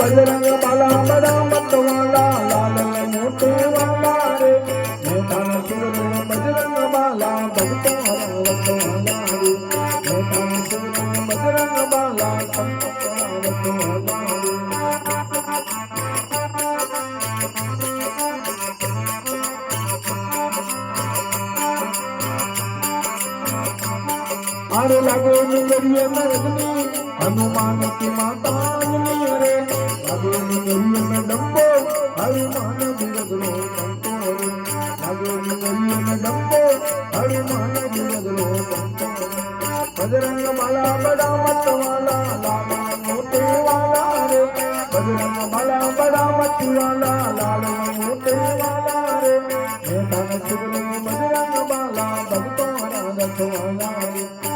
बजरंग बाला बड़ा मतवाला लाल मोटे वाला रे मेरा नसीब बजरंग बाला भगत मतवाला रे मेरा नसीब बजरंग बाला मतवाला अरे लगो निगरिये में अग्नि हनुमान की माता अग्नि रे लगो निगरिये में डंबो हनुमान बिरगलो पंतो रे लगो निगरिये में डंबो हनुमान बिरगलो पंतो बजरंग बाला बड़ा मतवाला लाला मोटे वाला रे बजरंग बाला बड़ा मतवाला लाला मोटे वाला रे मेरा नसीब बजरंग बाला भगतों रखवाला रे